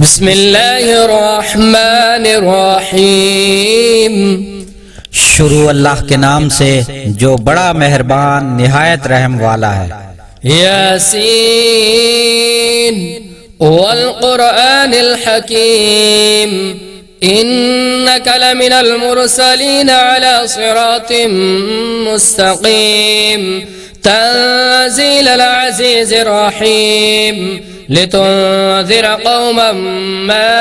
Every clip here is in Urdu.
بسم اللہ الرحمن الرحیم۔ شروع اللہ کے نام سے جو بڑا مہربان نہایت رحم والا ہے۔ یاسین والقرآن الحکیم انک لمن المرسلین علی صراط مستقیم تنزیل العزیز الرحیم لتنذر قوما ما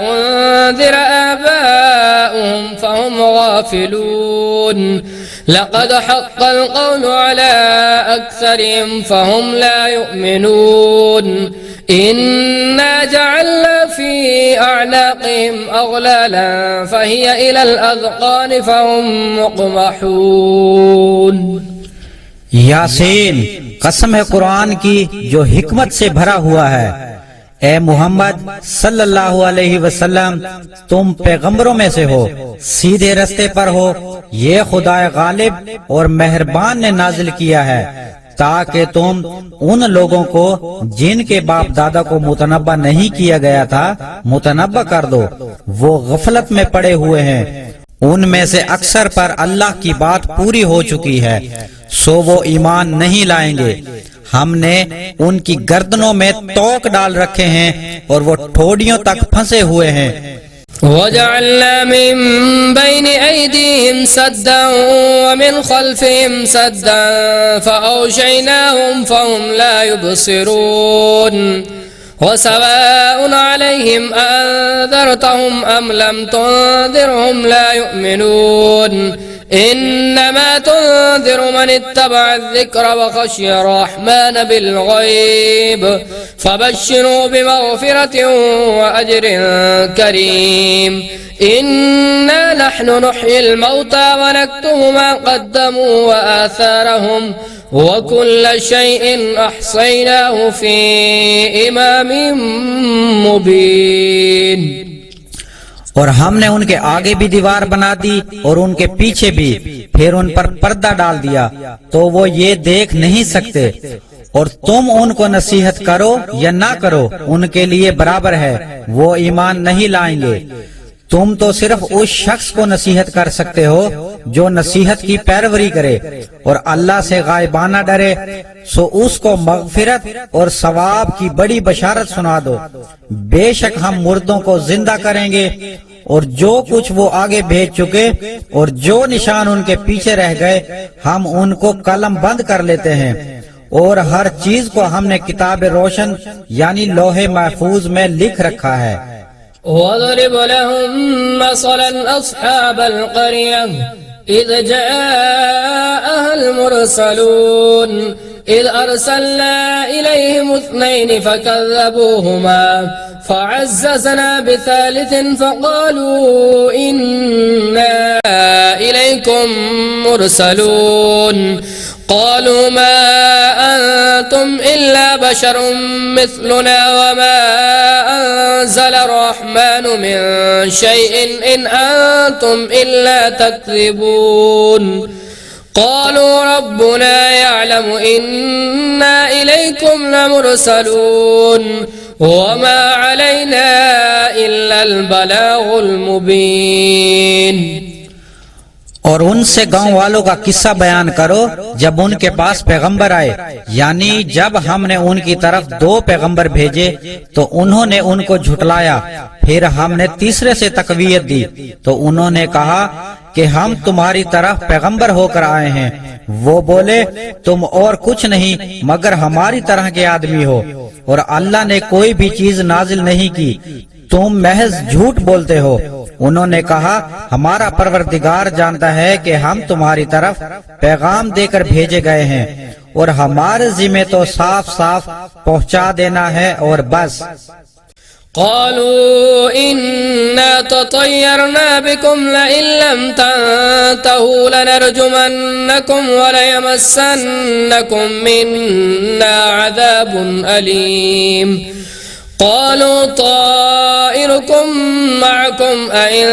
انذر آباؤهم فهم غافلون لقد حق القول على أكثرهم فهم لا يؤمنون إنا جعلنا في أعناقهم أغلالا فهي إلى الأذقان فهم مقمحون۔ یاسین، قسم ہے قرآن کی جو حکمت سے بھرا ہوا ہے۔ اے محمد صلی اللہ علیہ وسلم، تم پیغمبروں میں سے ہو، سیدھے رستے پر ہو۔ یہ خدا غالب اور مہربان نے نازل کیا ہے تاکہ تم ان لوگوں کو جن کے باپ دادا کو متنبع نہیں کیا گیا تھا متنبع کر دو۔ وہ غفلت میں پڑے ہوئے ہیں، ان میں سے اکثر پر اللہ کی بات پوری ہو چکی ہے، سو وہ ایمان نہیں لائیں گے۔ ہم نے ان کی گردنوں میں توق ڈال رکھے ہیں اور وہ ٹھوڑیوں تک پھنسے ہوئے ہیں۔ وَجَعَلْنَا مِن بَيْنِ أَيْدِيهِمْ سَدًّا وَمِنْ خَلْفِهِمْ سَدًّا فَأَغْشَيْنَاهُمْ فَهُمْ لَا يُبْصِرُونَ وَسَوَاءٌ عَلَيْهِمْ أَنذَرْتَهُمْ أَمْ لَمْ تُنذِرْهُمْ لَا يُؤْمِنُونَ إنما تنذر من اتبع الذكر وخشي الرحمن بالغيب فبشروا بمغفرة وأجر كريم إنا نحن نحيي الموتى ونكتب ما قدموا وآثارهم وكل شيء أحصيناه في إمام مبين۔ اور ہم نے ان کے آگے بھی دیوار بنا دی اور ان کے پیچھے بھی، پھر ان پر پردہ ڈال دیا تو وہ یہ دیکھ نہیں سکتے، اور تم ان کو نصیحت کرو یا نہ کرو ان کے لیے برابر ہے، وہ ایمان نہیں لائیں گے۔ تم تو صرف اس شخص کو نصیحت کر سکتے ہو جو نصیحت کی پیروی کرے اور اللہ سے غائبانہ ڈرے، سو اس کو مغفرت اور ثواب کی بڑی بشارت سنا دو۔ بے شک ہم مردوں کو زندہ کریں گے، اور جو کچھ وہ آگے بھیج چکے اور جو نشان ان کے پیچھے رہ گئے ہم ان کو قلم بند کر لیتے ہیں، اور ہر چیز کو ہم نے کتاب روشن یعنی لوح محفوظ میں لکھ رکھا ہے۔ وَاضْرِبْ لَهُمْ مَثَلًا أَصْحَابَ الْقَرْيَةِ إِذْ جَاءَهَا الْمُرْسَلُونَ إِذْ أَرْسَلْنَا إِلَيْهِمُ اثْنَيْنِ فَكَذَّبُوهُمَا فَعَزَّزْنَا بِثَالِثٍ فَقَالُوا إِنَّا إِلَيْكُمْ مُرْسَلُونَ قالوا ما أنتم إلا بشر مثلنا وما أنزل الرحمن من شيء إن أنتم إلا تكذبون قالوا ربنا يعلم إنا إليكم لمرسلون وما علينا إلا البلاغ المبين۔ اور ان سے گاؤں والوں کا قصہ بیان کرو جب ان کے پاس پیغمبر آئے، یعنی جب ہم نے ان کی طرف 2 پیغمبر بھیجے تو انہوں نے ان کو جھٹلایا، پھر ہم نے تیسرے سے تقویت دی تو انہوں نے کہا کہ ہم تمہاری طرف پیغمبر ہو کر آئے ہیں۔ وہ بولے تم اور کچھ نہیں مگر ہماری طرح کے آدمی ہو، اور اللہ نے کوئی بھی چیز نازل نہیں کی، تم محض جھوٹ بولتے ہو۔ انہوں نے کہا ہمارا پروردگار جانتا ہے کہ ہم تمہاری طرف پیغام دے کر بھیجے گئے ہیں، اور ہمارے ذمہ تو صاف صاف پہنچا دینا ہے اور بس۔ قالوا إنا تطيرنا بكم لئن لم تنتهوا لنرجمنكم وليمسنكم منا عذاب أليم قالوا طائركم معكم أئن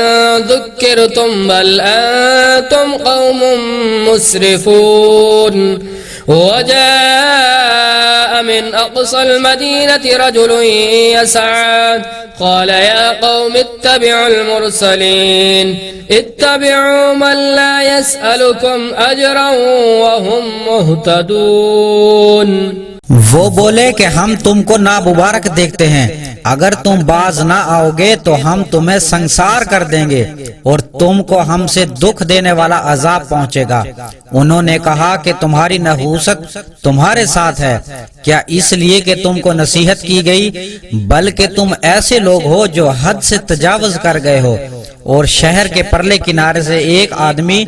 ذكرتم بل أنتم قوم مسرفون وجاء من أقصى المدينة رجل يسعى قال يا قوم اتبعوا المرسلين اتبعوا من لا يسألكم أجرا وهم مهتدون. وہ بولے کہ ہم تم کو نامبارک دیکھتے ہیں، اگر تم باز نہ آؤ گے تو ہم تمہیں سنسار کر دیں گے اور تم کو ہم سے دکھ دینے والا عذاب پہنچے گا. انہوں نے کہا کہ تمہاری نحوست تمہارے ساتھ ہے کیا اس لیے کہ تم کو نصیحت کی گئی، بلکہ تم ایسے لوگ ہو جو حد سے تجاوز کر گئے ہو. اور شہر کے پرلے کنارے سے ایک آدمی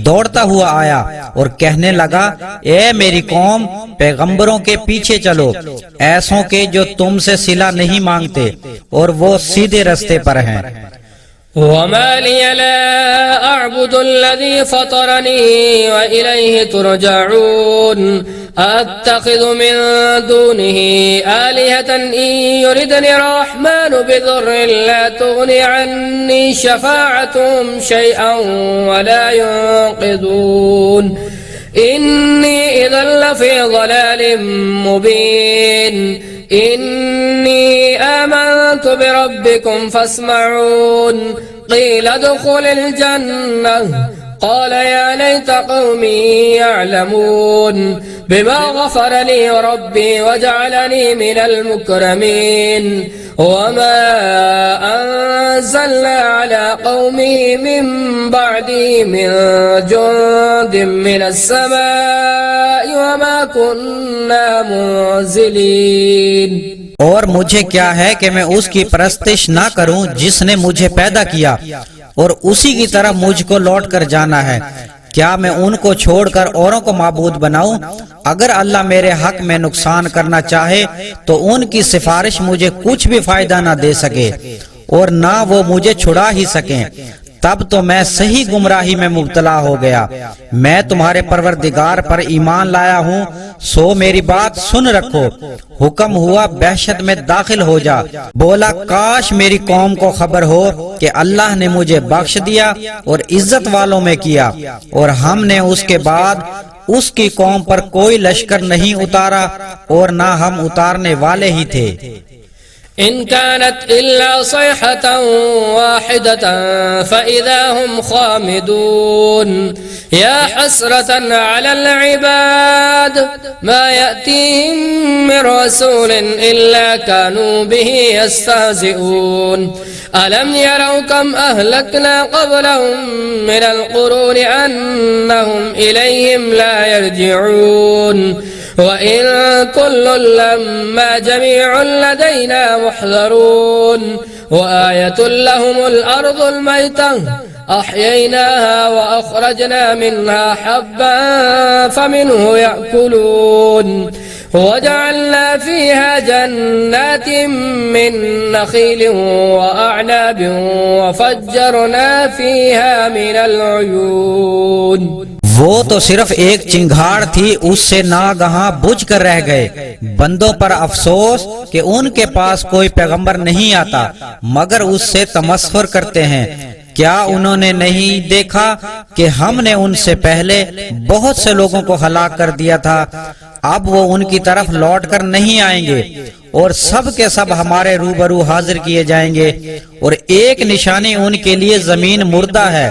دوڑتا ہوا آیا اور کہنے لگا اے میری قوم، پیغمبروں کے پیچھے چلو، ایسوں کے جو تم سے صلہ نہیں مانگتے اور وہ سیدھے رستے پر ہیں. وما لي لا أعبد الذي فطرني وإليه ترجعون أتخذ من دونه آلهة إن يردني الرحمن بضر لا تغني عني شفاعتهم شيئا ولا ينقذون إني إذا لفي ضلال مبين. إني آمنت بربكم فاسمعون قيل ادخل الجنة قال يا ليت قومي يعلمون بما غفر لي ربي وجعلني من المكرمين. وما أنزلنا على قومه من بعده من جند من السماء وما كنا منزلين. اور مجھے کیا ہے کہ میں اس کی پرستش نہ کروں جس نے مجھے پیدا کیا اور اسی کی طرح مجھ کو لوٹ کر جانا ہے. کیا میں ان کو چھوڑ کر اوروں کو معبود بناؤں؟ اگر اللہ میرے حق میں نقصان کرنا چاہے تو ان کی سفارش مجھے کچھ بھی فائدہ نہ دے سکے اور نہ وہ مجھے چھڑا ہی سکیں. تب تو میں صحیح گمراہی میں مبتلا ہو گیا. میں تمہارے پروردگار پر ایمان لایا ہوں، سو میری بات سن رکھو. حکم ہوا بحشت میں داخل ہو جا. بولا کاش میری قوم کو خبر ہو کہ اللہ نے مجھے بخش دیا اور عزت والوں میں کیا، اور ہم نے اس کے بعد اس کی قوم پر کوئی لشکر نہیں اتارا اور نہ ہم اتارنے والے ہی تھے. إن كانت إلا صيحة واحدة فإذا هم خامدون. يا حسرة على العباد ما يأتيهم من رسول إلا كانوا به يستهزئون. ألم يروا كم أهلكنا قبلهم من القرون أنهم إليهم لا يرجعون. وإن كل لما جميع لدينا محضرون. وآية لهم الأرض الميتة أحييناها وأخرجنا منها حبا فمنه يأكلون. وجعلنا فيها جنات من نخيل وأعناب وفجرنا فيها من العيون. وہ تو صرف ایک چنگھاڑ تھی، اس سے ناگہاں بجھ کر رہ گئے. بندوں پر افسوس کہ ان کے پاس کوئی پیغمبر نہیں آتا مگر اس سے تمسخر کرتے ہیں. کیا انہوں نے نہیں دیکھا کہ ہم نے ان سے پہلے بہت سے لوگوں کو ہلاک کر دیا تھا؟ اب وہ ان کی طرف لوٹ کر نہیں آئیں گے اور سب کے سب ہمارے روبرو حاضر کیے جائیں گے. اور ایک نشانی ان کے لیے زمین مردہ ہے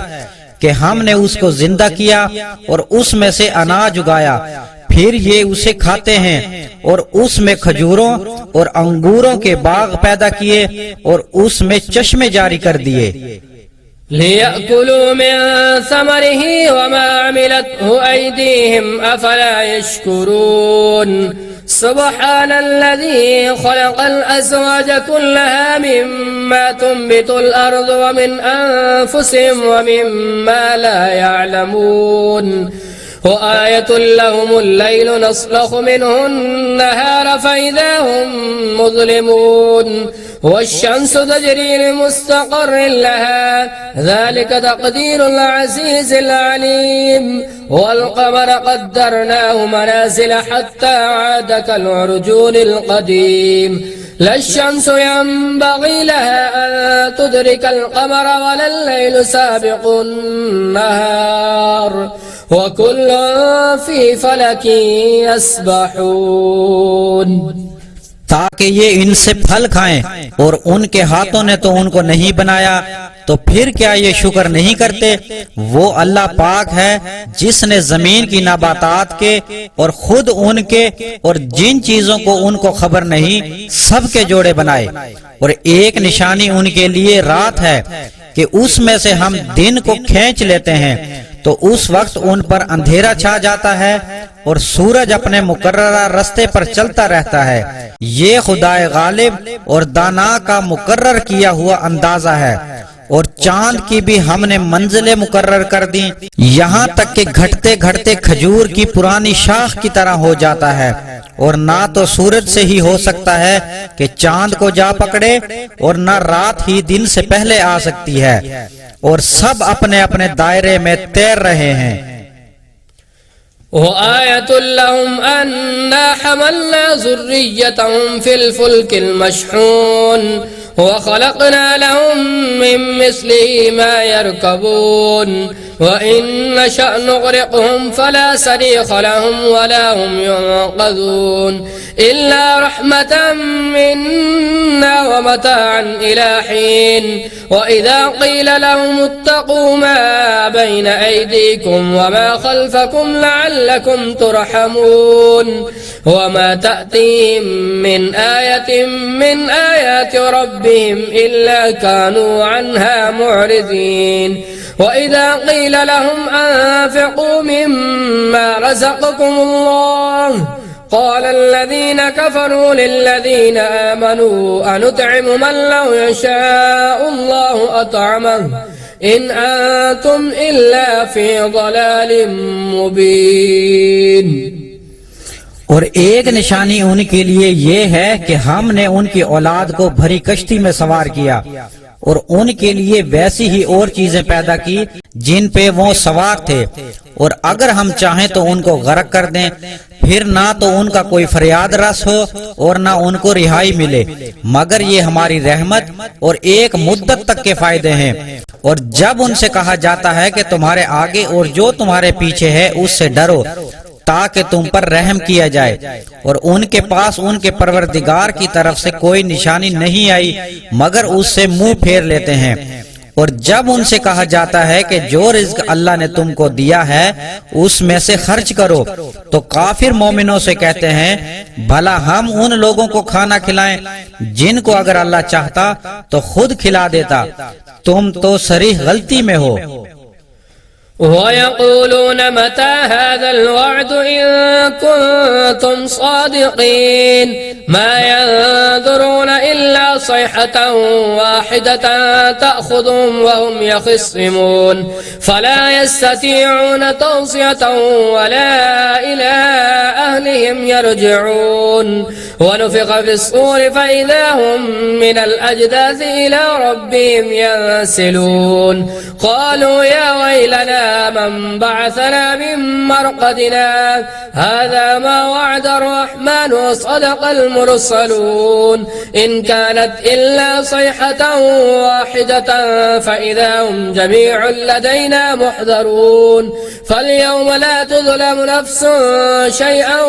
کہ ہم نے اس کو زندہ کیا اور اس میں سے اناج اگایا، پھر یہ اسے کھاتے ہیں، اور اس میں کھجوروں اور انگوروں کے باغ پیدا کیے اور اس میں چشمے جاری کر دیے. لِيَأْكُلُوا مِن ثَمَرِهِ وَمَا عَمِلَتْهُ أَيْدِيهِمْ أَفَلَا يَشْكُرُونَ. سبحان الذي خلق الأزواج كلها مما تنبت الأرض ومن أنفسهم ومما لا يعلمون. وآية لهم الليل نسلخ منه النهار فإذا هم مظلمون. والشمس تجري لمستقر لها ذلك تقدير العزيز العليم. والقمر قدرناه منازل حتى عاد كالعرجون القديم. لا الشمس ينبغي لها أن تدرك القمر ولا الليل سابق النهار وكل في فلك يسبحون تاکہ یہ ان سے پھل کھائیں، اور ان کے ہاتھوں نے تو ان کو نہیں بنایا، تو پھر کیا یہ شکر نہیں کرتے؟ وہ اللہ پاک ہے جس نے زمین کی نباتات کے اور خود ان کے اور جن چیزوں کو ان کو خبر نہیں سب کے جوڑے بنائے، اور ایک نشانی ان کے لیے رات ہے کہ اس میں سے ہم دن کو کھینچ لیتے ہیں تو اس وقت ان پر اندھیرا چھا جاتا ہے اور سورج اپنے مقررہ رستے پر چلتا رہتا ہے۔ یہ خدائے غالب اور دانا کا مقرر کیا ہوا اندازہ ہے۔ اور چاند کی بھی ہم نے منزلیں مقرر کر دی، یہاں تک کہ گھٹتے گھٹتے کھجور کی پرانی شاخ کی طرح ہو جاتا ہے، اور نہ تو سورج سے ہی ہو سکتا ہے کہ چاند کو جا پکڑے، اور نہ رات ہی دن سے پہلے آ سکتی ہے، اور سب اپنے اپنے دائرے میں تیر رہے ہیں۔ وآية لهم أنا حملنا ذريتهم في الفلك المشحون وخلقنا لهم من مثله ما يركبون وإن نشأ نغرقهم فلا صريخ لهم ولا هم ينقذون إلا رحمة منا ومتاعا إلى حين وإذا قيل لهم اتقوا ما بين أيديكم وما خلفكم لعلكم ترحمون وما تأتيهم من آية من آيات ربهم إلا كانوا عنها معرضين وإذا قيل لهم أنفقوا مما رزقكم الله قال الذين كفروا للذين آمنوا أنطعم من لو يشاء الله أطعمه إن أنتم إلا في ضلال مبين۔ اور ایک نشانی ان کے لیے یہ ہے کہ ہم نے ان کی اولاد کو بھری کشتی میں سوار کیا اور ان کے لیے ویسی ہی اور چیزیں پیدا کی جن پہ وہ سوار تھے، اور اگر ہم چاہیں تو ان کو غرق کر دیں، پھر نہ تو ان کا کوئی فریاد رس ہو اور نہ ان کو رہائی ملے، مگر یہ ہماری رحمت اور ایک مدت تک کے فائدے ہیں۔ اور جب ان سے کہا جاتا ہے کہ تمہارے آگے اور جو تمہارے پیچھے ہے اس سے ڈرو تاکہ تم پر رحم کیا جائے، اور ان کے پاس ان کے پروردگار کی طرف سے کوئی نشانی نہیں آئی مگر اس سے منہ پھیر لیتے ہیں۔ اور جب ان سے کہا جاتا ہے کہ جو رزق اللہ نے تم کو دیا ہے اس میں سے خرچ کرو، تو کافر مومنوں سے کہتے ہیں بھلا ہم ان لوگوں کو کھانا کھلائیں جن کو اگر اللہ چاہتا تو خود کھلا دیتا، تم تو صریح غلطی میں ہو۔ ويقولون متى هذا الوعد إن كنتم صادقين ما ينظرون إلا صيحة واحدة تأخذهم وهم يخصمون فلا يستطيعون توصية ولا إلى أهلهم يرجعون ونفخ في الصور فإذا هم من الأجداث إلى ربهم ينسلون قالوا يا ويلنا من بعثنا من مرقدنا هذا ما وعد الرحمن وصدق المرسلون إن كانت إلا صيحة واحدة فإذا هم جميع لدينا محضرون فاليوم لا تظلم نفس شيئا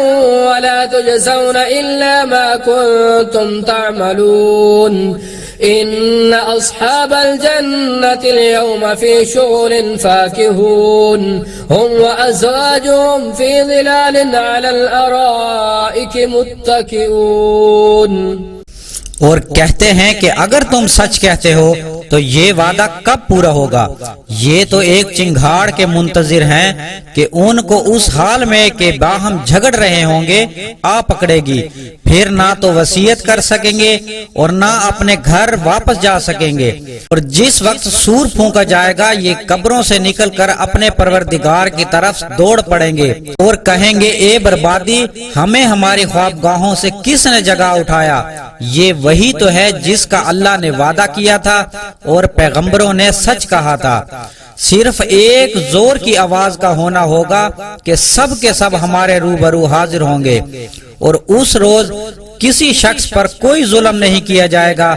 ولا تجزون إلا ما كنتم تعملون إن أصحاب الجنة اليوم في شغل فاكهون هم وأزواجهم في ظلال على الأرائك متكئون۔ اور کہتے ہیں کہ اگر تم سچ کہتے ہو تو یہ وعدہ کب پورا ہوگا؟ یہ تو ایک چنگھاڑ کے منتظر ہیں کہ ان کو اس حال میں کہ باہم جھگڑ رہے ہوں گے آ پکڑے گی، پھر نہ تو وصیت کر سکیں گے اور نہ اپنے گھر واپس جا سکیں گے، اور جس وقت سور پھونکا جائے گا یہ قبروں سے نکل کر اپنے پروردگار کی طرف دوڑ پڑیں گے اور کہیں گے اے بربادی، ہمیں ہماری خوابگاہوں سے کس نے جگا اٹھایا؟ یہ وہی تو ہے جس کا اللہ نے وعدہ کیا تھا اور پیغمبروں نے سچ کہا تھا۔ صرف ایک زور کی آواز کا ہونا ہوگا کہ سب کے سب ہمارے روبرو حاضر ہوں گے، اور اس روز کسی شخص پر کوئی ظلم نہیں کیا جائے گا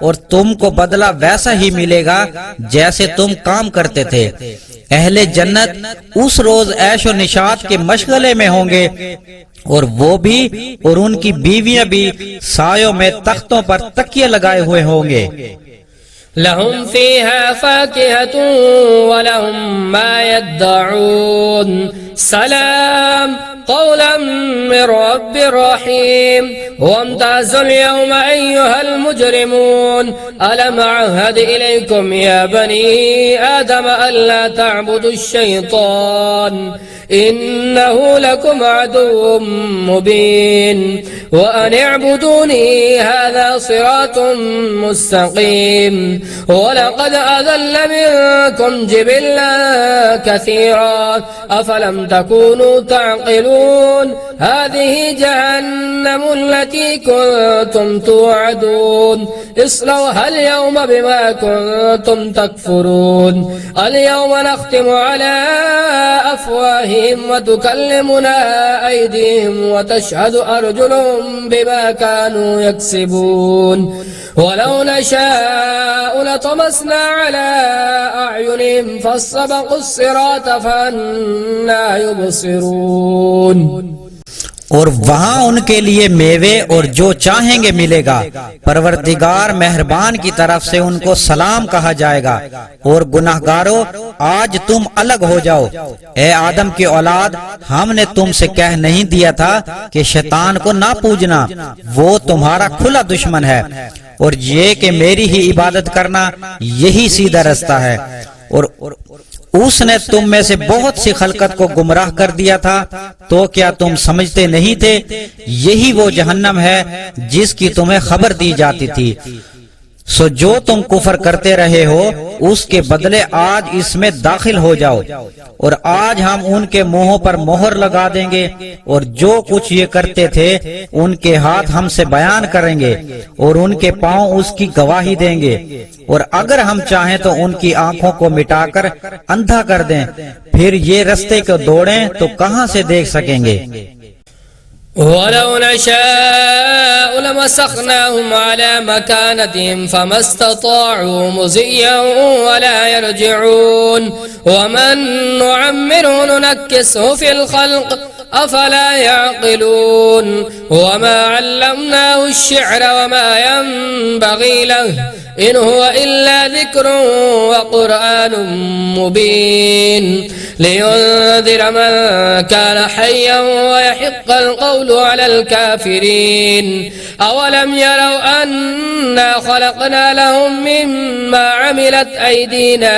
اور تم کو بدلہ ویسا ہی ملے گا جیسے تم کام کرتے تھے۔ اہل جنت اس روز عیش و نشاط کے مشغلے میں ہوں گے، اور وہ بھی اور ان کی بیویاں بھی سایوں میں تختوں پر تکیے لگائے ہوئے ہوں گے۔ لهم فيها فاكهة ولهم ما يدعون سلام قولا من رب رحيم وامتازوا اليوم أيها المجرمون ألم أعهد إليكم يا بني آدم ألا تعبدوا الشيطان إنه لكم عدو مبين وأن اعبدوني هذا صراط مستقيم ولقد أضل منكم جبلا كثيرا أفلم تكونوا تعقلون هذه جهنم التي كنتم توعدون اصلوها اليوم بما كنتم تكفرون اليوم نختم على أفواههم وتكلمنا أيديهم وتشهد أرجلهم بما كانوا يكسبون ولو نشاء لطمسنا على أعينهم فاستبقوا الصراط فأنا يبصرون۔ اور وہاں ان کے لیے میوے اور جو چاہیں گے ملے گا، پروردگار مہربان کی طرف سے ان کو سلام کہا جائے گا۔ اور گناہگارو، آج تم الگ ہو جاؤ۔ اے آدم کی اولاد، ہم نے تم سے کہہ نہیں دیا تھا کہ شیطان کو نہ پوجنا، وہ تمہارا کھلا دشمن ہے، اور یہ کہ میری ہی عبادت کرنا یہی سیدھا رستہ ہے۔ اور اس نے تم میں سے بہت سی خلقت کو گمراہ کر دیا تھا، تو کیا تم سمجھتے نہیں تھے؟ یہی وہ جہنم ہے جس کی تمہیں خبر دی جاتی تھی۔ سو جو تم کفر کرتے رہے ہو اس کے بدلے آج اس میں داخل ہو جاؤ، اور آج ہم ان کے منہوں پر مہر لگا دیں گے، اور جو کچھ یہ کرتے تھے ان کے ہاتھ ہم سے بیان کریں گے، اور ان کے پاؤں اس کی گواہی دیں گے۔ اور اگر ہم چاہیں تو ان کی آنکھوں کو مٹا کر اندھا کر دیں، پھر یہ رستے کو دوڑیں تو کہاں سے دیکھ سکیں گے؟ ولو نشاء لمسخناهم على مكانتهم فما استطاعوا مضيا ولا يرجعون ومن نعمره ننكسه في الخلق أفلا يعقلون وما علمناه الشعر وما ينبغي له إن هو إلا ذكر وقرآن مبين لينذر من كان حيا ويحق القول على الكافرين أولم يروا أنا خلقنا لهم مما عملت أيدينا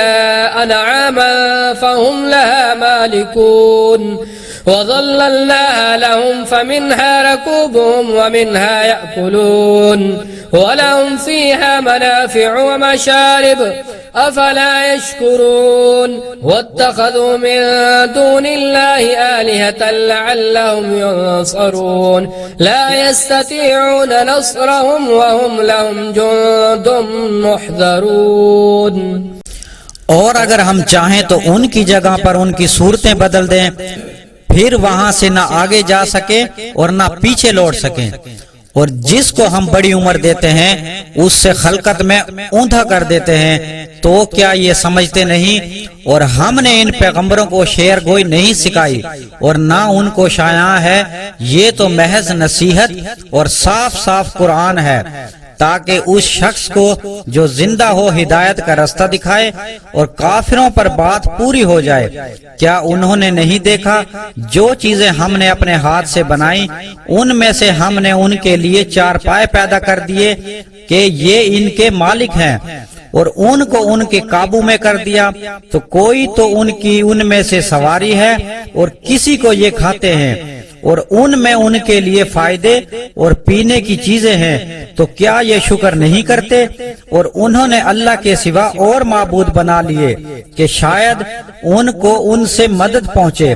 أنعاما فهم لها مالكون وظللناها لهم فمنها ركوبهم ومنها يأكلون ولهم فيها منافع ومشارب أفلا يشكرون واتخذوا من دون الله آلهة لعلهم ينصرون لا يستطيعون نصرهم وهم لهم جند محضرون۔ اور اگر ہم چاہیں تو ان کی جگہ پر ان کی صورتیں بدل دیں، پھر وہاں سے نہ آگے جا سکے اور نہ پیچھے لوٹ سکیں، اور جس کو ہم بڑی عمر دیتے ہیں اس سے خلقت میں اوندھا کر دیتے ہیں، تو کیا یہ سمجھتے نہیں؟ اور ہم نے ان پیغمبروں کو شعر گوئی نہیں سکھائی اور نہ ان کو شایع ہے، یہ تو محض نصیحت اور صاف صاف قرآن ہے، تاکہ اس شخص کو جو زندہ ہو ہدایت کا رستہ دکھائے اور کافروں پر بات پوری ہو جائے۔ کیا انہوں نے نہیں دیکھا جو چیزیں ہم نے اپنے ہاتھ سے بنائی، ان میں سے ہم نے ان کے لیے چار پائے پیدا کر دیے کہ یہ ان کے مالک ہیں، اور ان کو ان کے قابو میں کر دیا، تو کوئی تو ان میں سے سواری ہے اور کسی کو یہ کھاتے ہیں، اور ان میں ان کے لیے فائدے اور پینے کی چیزیں ہیں، تو کیا یہ شکر نہیں کرتے؟ اور انہوں نے اللہ کے سوا اور معبود بنا لیے کہ شاید ان کو ان سے مدد پہنچے،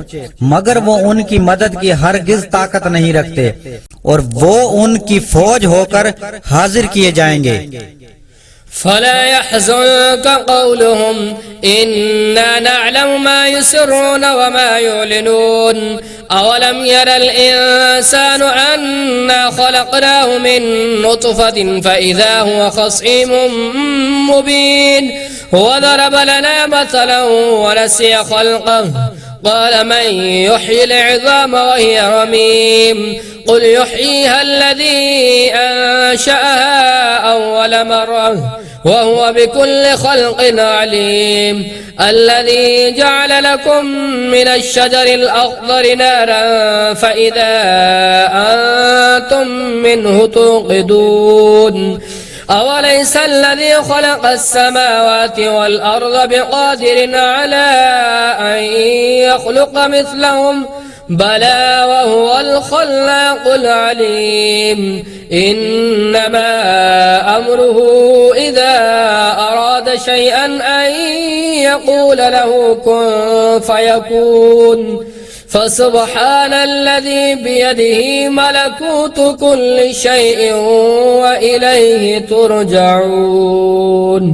مگر وہ ان کی مدد کی ہرگز طاقت نہیں رکھتے، اور وہ ان کی فوج ہو کر حاضر کیے جائیں گے۔ فلا يحزنك قولهم إنا نعلم ما يسرون وما يعلنون أولم ير الإنسان أنا خلقناه من نطفة فإذا هو خصيم مبين وضرب لنا مثلا ونسي خلقه قال من يحيي العظام وهي رميم قل يحييها الذي أنشأها أول مرة وهو بكل خلق عليم الذي جعل لكم من الشجر الأخضر نارا فإذا أنتم منه توقدون أوليس الذي خلق السماوات والأرض بقادر على أن يخلق مثلهم بلى وهو الخلاق العليم إنما أمره إذا أراد شيئا أن يقول له كن فيكون فسبحان الذي بيده ملكوت كل شيء وإليه ترجعون۔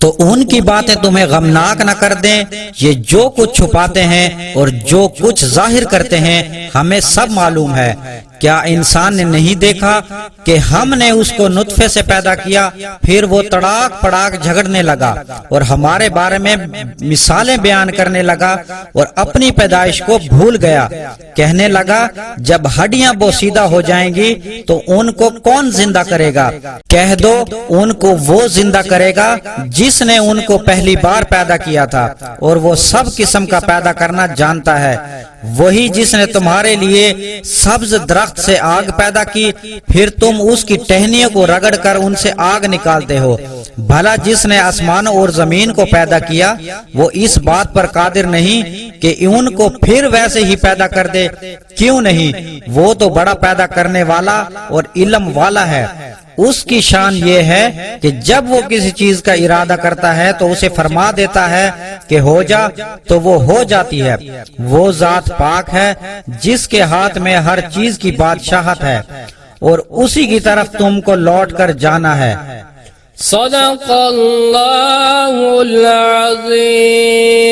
تو ان کی باتیں تمہیں غمناک نہ کر دیں، یہ جو کچھ چھپاتے ہیں اور جو کچھ ظاہر کرتے ہیں ہمیں سب معلوم ہے۔ کیا انسان نے نہیں دیکھا کہ ہم نے اس کو نطفے سے پیدا کیا، پھر وہ تڑاک پڑاک جھگڑنے لگا اور ہمارے بارے میں مثالیں بیان کرنے لگا اور اپنی پیدائش کو بھول گیا، کہنے لگا جب ہڈیاں بوسیدہ ہو جائیں گی تو ان کو کون زندہ کرے گا؟ کہہ دو ان کو وہ زندہ کرے گا جس نے ان کو پہلی بار پیدا کیا تھا، اور وہ سب قسم کا پیدا کرنا جانتا ہے۔ وہی جس نے تمہارے لیے سبز درخت سے آگ پیدا کی، پھر تم اس کی ٹہنیوں کو رگڑ کر ان سے آگ نکالتے ہو۔ بھلا جس نے آسمان اور زمین کو پیدا کیا وہ اس بات پر قادر نہیں کہ ان کو پھر ویسے ہی پیدا کر دے؟ کیوں نہیں؟ وہ تو بڑا پیدا کرنے والا اور علم والا ہے۔ اس کی شان یہ ہے کہ جب وہ کسی چیز کا ارادہ کرتا ہے تو اسے فرما دیتا ہے کہ ہو جا تو وہ ہو جاتی ہے۔ وہ ذات پاک ہے جس کے ہاتھ میں ہر چیز کی بادشاہت ہے اور اسی کی طرف تم کو لوٹ کر جانا ہے۔ صدق اللہ العظیم۔